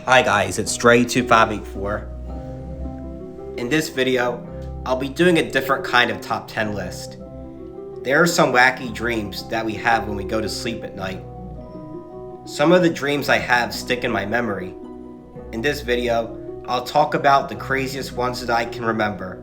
Hi guys, it's DrayYoutube584. In this video, I'll be doing a different kind of top 10 list. There are some wacky dreams that we have when we go to sleep at night. Some of the dreams I have stick in my memory. In this video, I'll talk about the craziest ones that I can remember.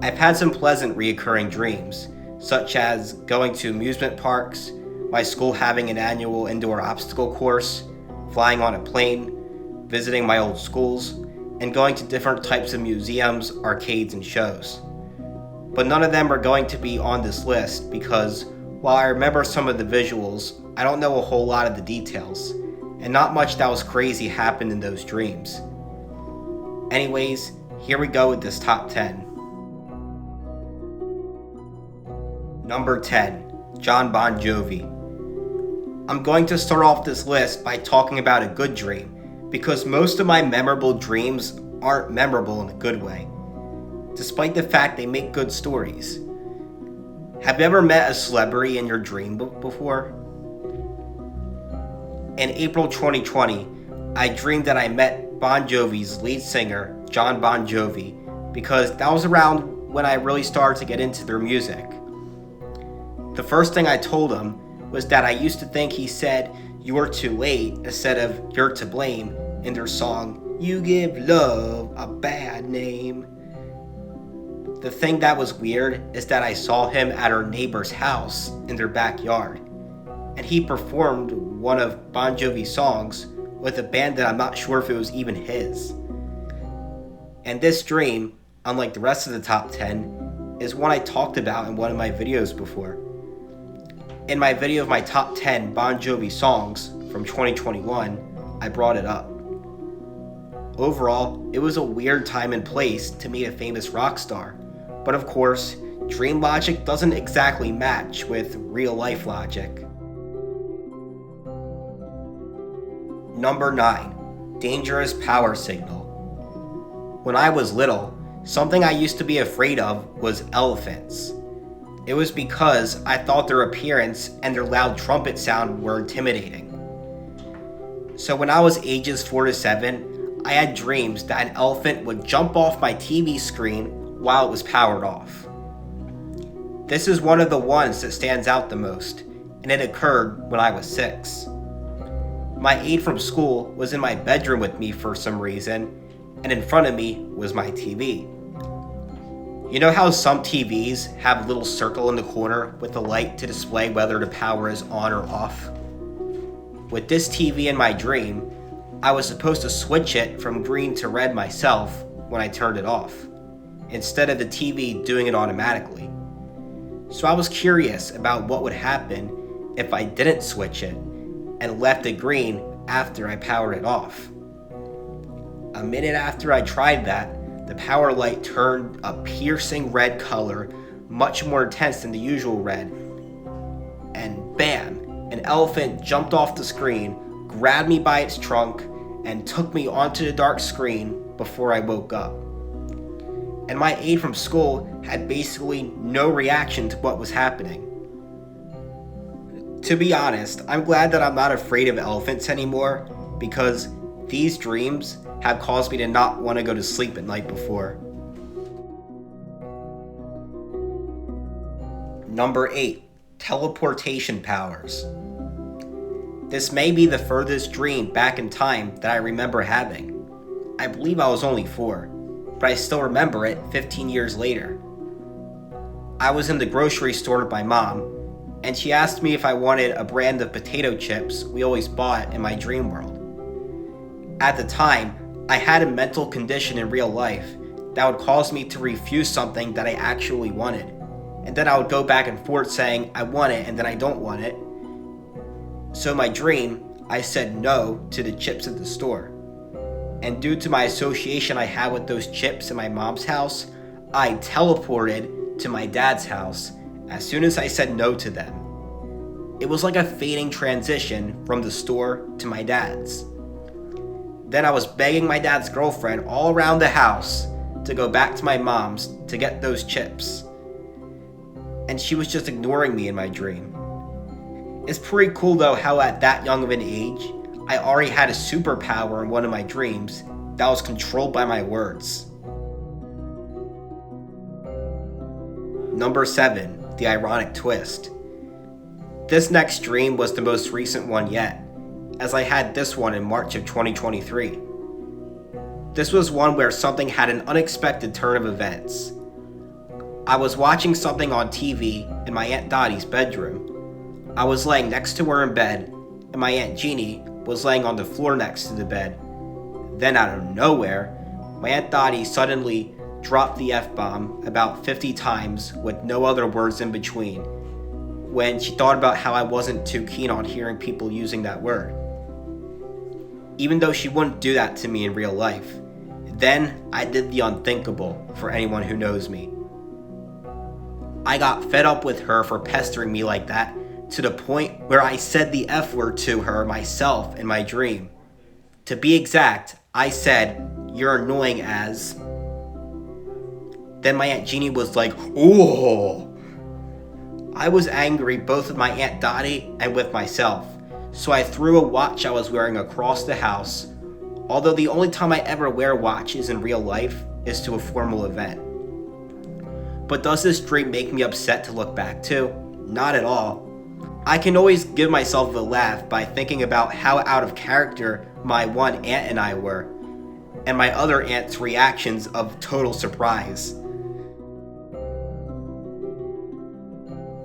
I've had some pleasant reoccurring dreams, such as going to amusement parks, my school having an annual indoor obstacle course, flying on a plane, visiting my old schools, and going to different types of museums, arcades, and shows. But none of them are going to be on this list because while I remember some of the visuals, I don't know a whole lot of the details, and not much that was crazy happened in those dreams. Anyways, here we go with this top 10. Number 10, Jon Bon Jovi. I'm going to start off this list by talking about a good dream, because most of my memorable dreams aren't memorable in a good way, despite the fact they make good stories. Have you ever met a celebrity in your dream before? In April 2020, I dreamed that I met Bon Jovi's lead singer, Jon Bon Jovi, because that was around when I really started to get into their music. The first thing I told him was that I used to think he said, "You're too late," instead of "you're to blame," in their song, "You Give Love a Bad Name." The thing that was weird is that I saw him at our neighbor's house in their backyard, and he performed one of Bon Jovi's songs with a band that I'm not sure if it was even his. And this dream, unlike the rest of the top 10, is one I talked about in one of my videos before. In my video of my top 10 Bon Jovi songs from 2021, I brought it up. Overall, it was a weird time and place to meet a famous rock star, but of course, dream logic doesn't exactly match with real life logic. Number 9, Dangerous Power Signal. When I was little, something I used to be afraid of was elephants. It was because I thought their appearance and their loud trumpet sound were intimidating. So when I was ages 4 to 7, I had dreams that an elephant would jump off my TV screen while it was powered off. This is one of the ones that stands out the most, and it occurred when I was 6. My aide from school was in my bedroom with me for some reason, and in front of me was my TV. You know how some TVs have a little circle in the corner with a light to display whether the power is on or off? With this TV in my dream, I was supposed to switch it from green to red myself when I turned it off, instead of the TV doing it automatically. So I was curious about what would happen if I didn't switch it and left it green after I powered it off. A minute after I tried that, the power light turned a piercing red color, much more intense than the usual red, and bam, an elephant jumped off the screen, grabbed me by its trunk, and took me onto the dark screen before I woke up. And my aide from school had basically no reaction to what was happening. To be honest, I'm glad that I'm not afraid of elephants anymore, because these dreams have caused me to not want to go to sleep at night before. Number 8, Teleportation Powers. This may be the furthest dream back in time that I remember having. I believe I was only 4, but I still remember it 15 years later. I was in the grocery store with my mom, and she asked me if I wanted a brand of potato chips we always bought in my dream world. At the time, I had a mental condition in real life that would cause me to refuse something that I actually wanted, and then I would go back and forth saying I want it and then I don't want it. So in my dream, I said no to the chips at the store. And due to my association I had with those chips in my mom's house, I teleported to my dad's house as soon as I said no to them. It was like a fading transition from the store to my dad's. Then I was begging my dad's girlfriend all around the house to go back to my mom's to get those chips. And she was just ignoring me in my dream. It's pretty cool though how at that young of an age, I already had a superpower in one of my dreams that was controlled by my words. Number 7, the ironic twist. This next dream was the most recent one yet, as I had this one in March of 2023. This was one where something had an unexpected turn of events. I was watching something on TV in my Aunt Dottie's bedroom. I was laying next to her in bed, and my Aunt Jeannie was laying on the floor next to the bed. Then out of nowhere, my Aunt Dottie suddenly dropped the F-bomb about 50 times with no other words in between, when she thought about how I wasn't too keen on hearing people using that word. Even though she wouldn't do that to me in real life, then I did the unthinkable for anyone who knows me. I got fed up with her for pestering me like that, to the point where I said the F word to her myself in my dream. To be exact, I said, "You're annoying as..." Then my Aunt Jeannie was like, "Oh!" I was angry both with my Aunt Dottie and with myself, so I threw a watch I was wearing across the house, although the only time I ever wear watches in real life is to a formal event. But does this dream make me upset to look back to? Not at all. I can always give myself a laugh by thinking about how out of character my one aunt and I were, and my other aunt's reactions of total surprise.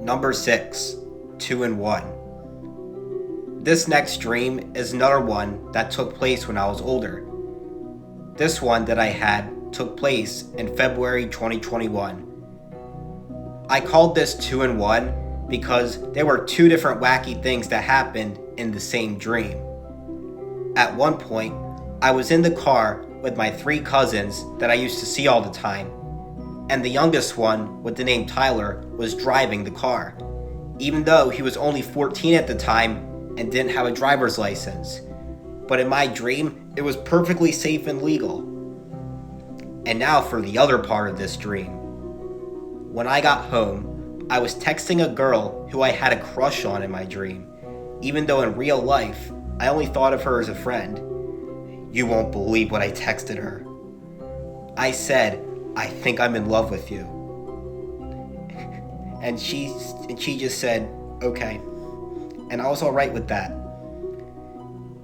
Number 6, 2 in 1. This next dream is another one that took place when I was older. This one that I had took place in February 2021. I called this 2 in 1 because there were 2 different wacky things that happened in the same dream. At one point, I was in the car with my 3 cousins that I used to see all the time, and the youngest one, with the name Tyler, was driving the car, even though he was only 14 at the time and didn't have a driver's license. But in my dream, it was perfectly safe and legal. And now for the other part of this dream. When I got home, I was texting a girl who I had a crush on in my dream, even though in real life, I only thought of her as a friend. You won't believe what I texted her. I said, "I think I'm in love with you." And she just said, "Okay." And I was alright with that.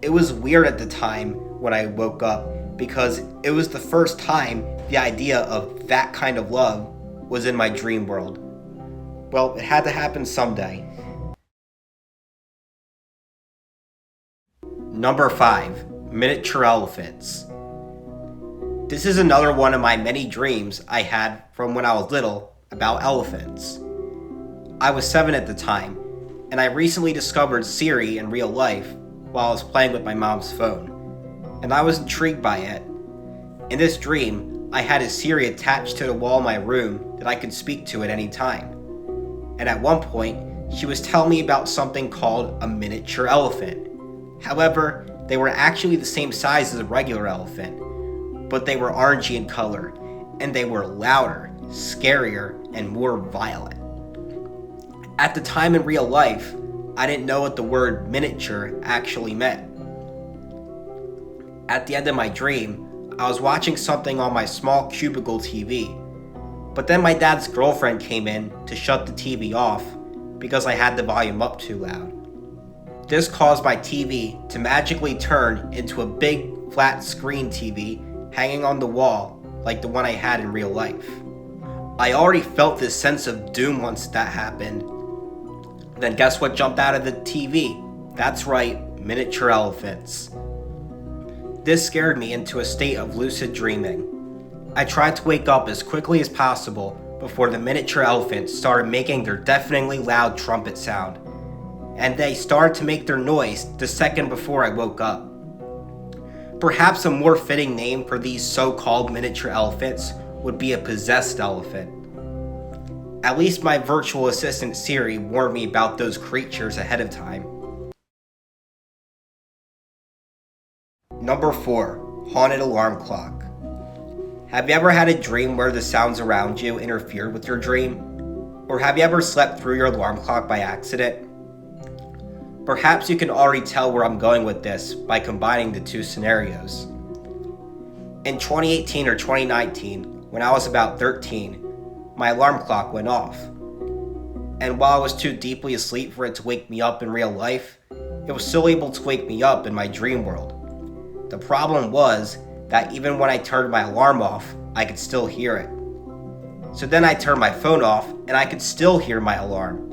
It was weird at the time when I woke up, because it was the first time the idea of that kind of love was in my dream world. Well, it had to happen someday. Number 5, miniature elephants. This is another one of my many dreams I had from when I was little about elephants. I was 7 at the time, and I recently discovered Siri in real life while I was playing with my mom's phone, and I was intrigued by it. In this dream, I had a Siri attached to the wall of my room that I could speak to at any time. And at one point, she was telling me about something called a miniature elephant. However, they were actually the same size as a regular elephant, but they were orangey in color, and they were louder, scarier, and more violent. At the time in real life, I didn't know what the word miniature actually meant. At the end of my dream, I was watching something on my small cubicle TV, but then my dad's girlfriend came in to shut the TV off because I had the volume up too loud. This caused my TV to magically turn into a big flat screen TV hanging on the wall like the one I had in real life. I already felt this sense of doom once that happened. Then guess what jumped out of the TV? That's right, miniature elephants. This scared me into a state of lucid dreaming. I tried to wake up as quickly as possible before the miniature elephants started making their deafeningly loud trumpet sound, and they started to make their noise the second before I woke up. Perhaps a more fitting name for these so-called miniature elephants would be a possessed elephant. At least my virtual assistant Siri warned me about those creatures ahead of time. Number 4, haunted alarm clock. Have you ever had a dream where the sounds around you interfered with your dream? Or have you ever slept through your alarm clock by accident? Perhaps you can already tell where I'm going with this by combining the two scenarios. In 2018 or 2019, when I was about 13, my alarm clock went off. And while I was too deeply asleep for it to wake me up in real life, it was still able to wake me up in my dream world. The problem was that even when I turned my alarm off, I could still hear it. So then I turned my phone off and I could still hear my alarm.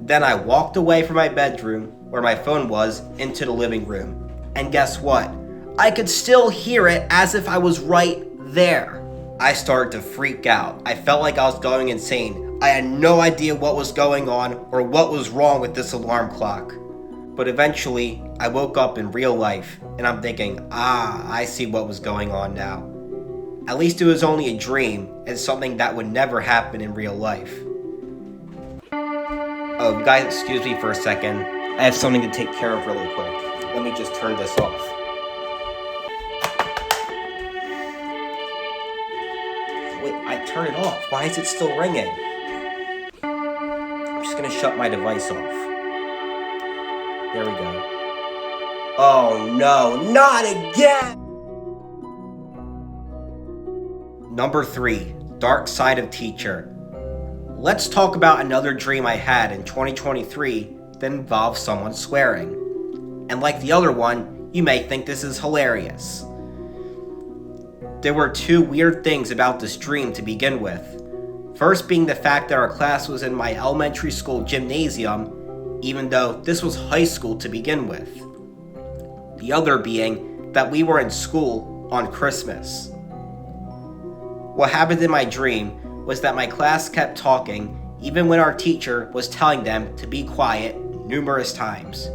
Then I walked away from my bedroom, where my phone was, into the living room. And guess what? I could still hear it as if I was right there. I started to freak out. I felt like I was going insane. I had no idea what was going on or what was wrong with this alarm clock. But eventually, I woke up in real life, and I'm thinking, I see what was going on now. At least it was only a dream, and something that would never happen in real life. Oh, guys, excuse me for a second. I have something to take care of really quick. Let me just turn this off. Wait, I turned it off. Why is it still ringing? I'm just gonna shut my device off. There we go. Oh no, not again! Number 3, dark side of teacher. Let's talk about another dream I had in 2023 that involves someone swearing. And like the other one, you may think this is hilarious. There were 2 weird things about this dream to begin with. First being the fact that our class was in my elementary school gymnasium, even though this was high school to begin with. The other being that we were in school on Christmas. What happened in my dream was that my class kept talking even when our teacher was telling them to be quiet numerous times.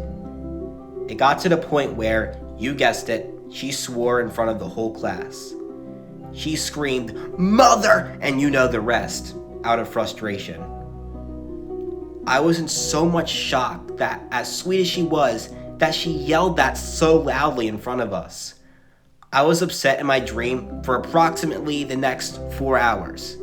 It got to the point where, you guessed it, she swore in front of the whole class. She screamed, "Mother!" and you know the rest, out of frustration. I was in so much shock that, as sweet as she was, that she yelled that so loudly in front of us. I was upset in my dream for approximately the next 4 hours.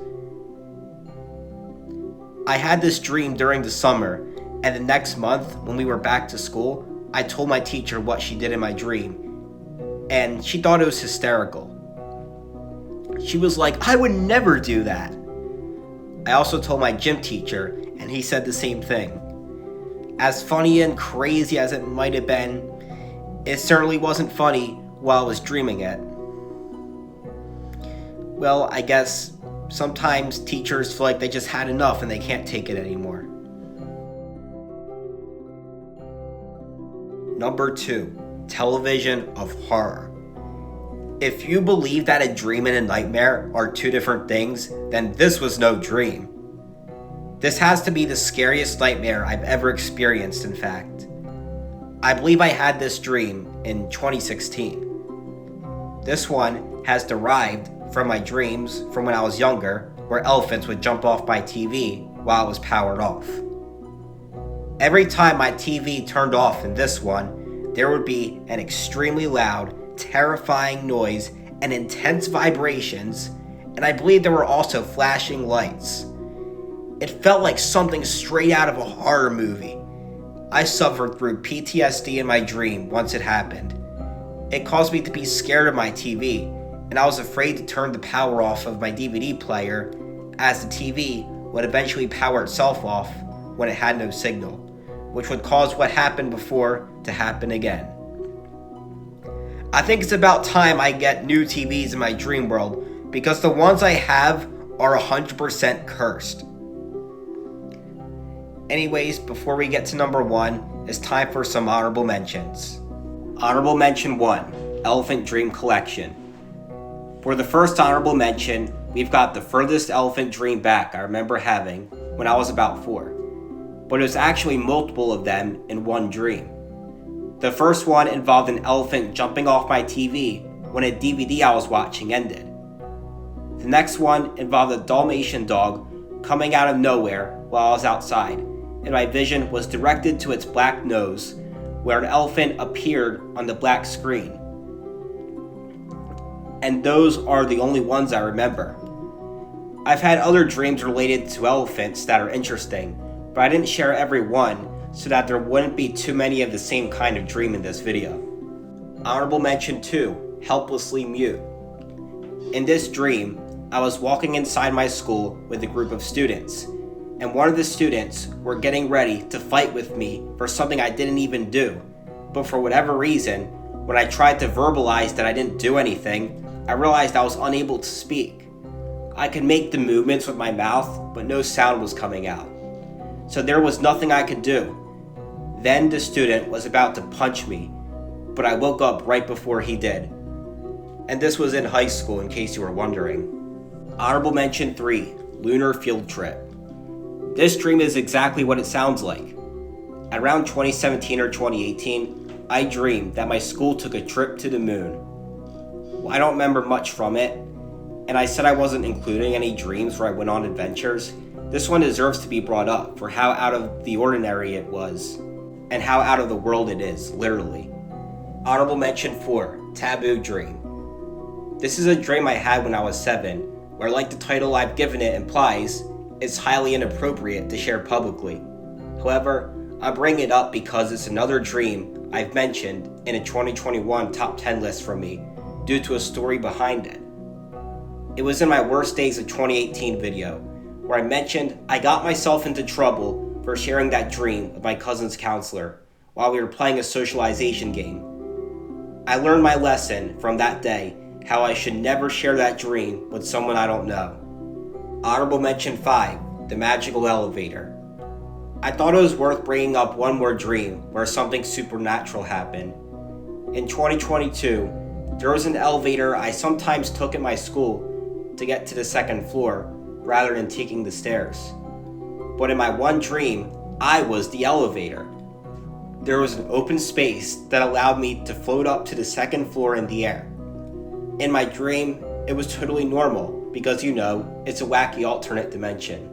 I had this dream during the summer, and the next month, when we were back to school, I told my teacher what she did in my dream, and she thought it was hysterical. She was like, "I would never do that." I also told my gym teacher, and he said the same thing. As funny and crazy as it might have been, it certainly wasn't funny while I was dreaming it. Well, I guess sometimes teachers feel like they just had enough and they can't take it anymore. Number 2, television of horror. If you believe that a dream and a nightmare are 2 different things, then this was no dream. This has to be the scariest nightmare I've ever experienced, in fact. I believe I had this dream in 2016. This one has derived from my dreams from when I was younger, where elephants would jump off my TV while it was powered off. Every time my TV turned off in this one, there would be an extremely loud, terrifying noise and intense vibrations, and I believe there were also flashing lights. It felt like something straight out of a horror movie. I suffered through PTSD in my dream once it happened. It caused me to be scared of my TV, and I was afraid to turn the power off of my DVD player, as the TV would eventually power itself off when it had no signal, which would cause what happened before to happen again. I think it's about time I get new TVs in my dream world, because the ones I have are 100% cursed. Anyways, before we get to number 1, it's time for some honorable mentions. Honorable mention 1, Elephant Dream Collection. For the first honorable mention, we've got the furthest elephant dream back I remember having when I was about 4. But it was actually multiple of them in one dream. The first one involved an elephant jumping off my TV when a DVD I was watching ended. The next one involved a Dalmatian dog coming out of nowhere while I was outside, and my vision was directed to its black nose, where an elephant appeared on the black screen. And those are the only ones I remember. I've had other dreams related to elephants that are interesting, but I didn't share every one, so that there wouldn't be too many of the same kind of dream in this video. Honorable mention 2, helplessly mute. In this dream, I was walking inside my school with a group of students, and one of the students were getting ready to fight with me for something I didn't even do. But for whatever reason, when I tried to verbalize that I didn't do anything, I realized I was unable to speak. I could make the movements with my mouth, but no sound was coming out. So there was nothing I could do. Then the student was about to punch me, but I woke up right before he did. And this was in high school, in case you were wondering. Honorable mention 3, lunar field trip. This dream is exactly what it sounds like. Around 2017 or 2018, I dreamed that my school took a trip to the moon. I don't remember much from it, and I said I wasn't including any dreams where I went on adventures. This one deserves to be brought up for how out of the ordinary it was, and how out of the world it is, literally. Honorable mention 4, taboo dream. This is a dream I had when I was 7, where, like the title I've given it implies, it's highly inappropriate to share publicly. However, I bring it up because it's another dream I've mentioned in a 2021 top 10 list for me due to a story behind it. It was in my worst days of 2018 video, where I mentioned I got myself into trouble for sharing that dream with my cousin's counselor while we were playing a socialization game. I learned my lesson from that day, how I should never share that dream with someone I don't know. Honorable mention 5, the magical elevator. I thought it was worth bringing up one more dream where something supernatural happened. In 2022, there was an elevator I sometimes took at my school to get to the second floor rather than taking the stairs. But in my one dream, I was the elevator. There was an open space that allowed me to float up to the second floor in the air. In my dream, it was totally normal because, it's a wacky alternate dimension.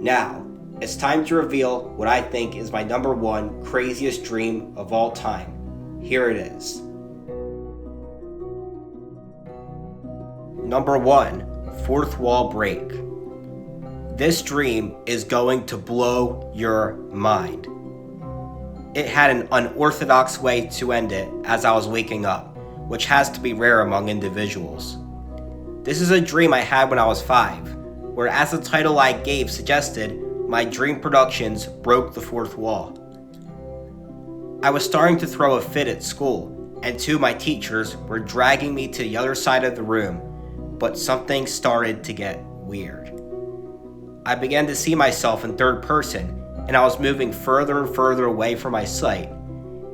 Now, it's time to reveal what I think is my number 1 craziest dream of all time. Here it is. Number 1, fourth wall break. This dream is going to blow your mind. It had an unorthodox way to end it as I was waking up, which has to be rare among individuals. This is a dream I had when I was 5, where, as the title I gave suggested, my dream productions broke the fourth wall. I was starting to throw a fit at school, and 2 of my teachers were dragging me to the other side of the room, but something started to get weird. I began to see myself in third person, and I was moving further and further away from my sight,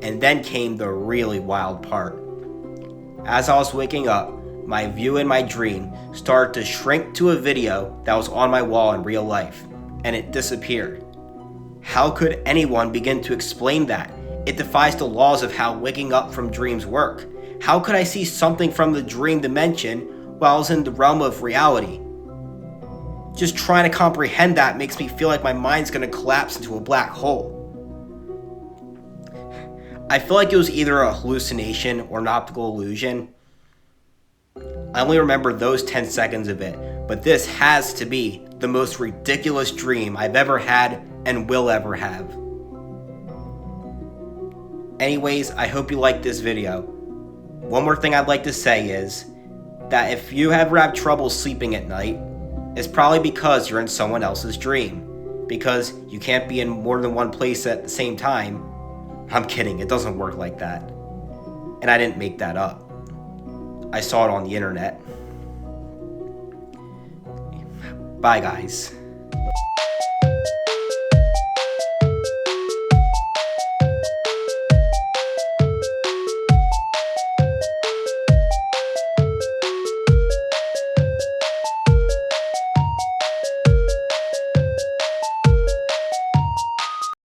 and then came the really wild part. As I was waking up, my view in my dream started to shrink to a video that was on my wall in real life, and it disappeared. How could anyone begin to explain that? It defies the laws of how waking up from dreams work. How could I see something from the dream dimension while I was in the realm of reality? Just trying to comprehend that makes me feel like my mind's gonna collapse into a black hole. I feel like it was either a hallucination or an optical illusion. I only remember those 10 seconds of it, but this has to be the most ridiculous dream I've ever had and will ever have. Anyways, I hope you liked this video. One more thing I'd like to say is that if you ever have trouble sleeping at night, it's probably because you're in someone else's dream, because you can't be in more than one place at the same time. I'm kidding, it doesn't work like that. And I didn't make that up. I saw it on the internet. Bye, guys.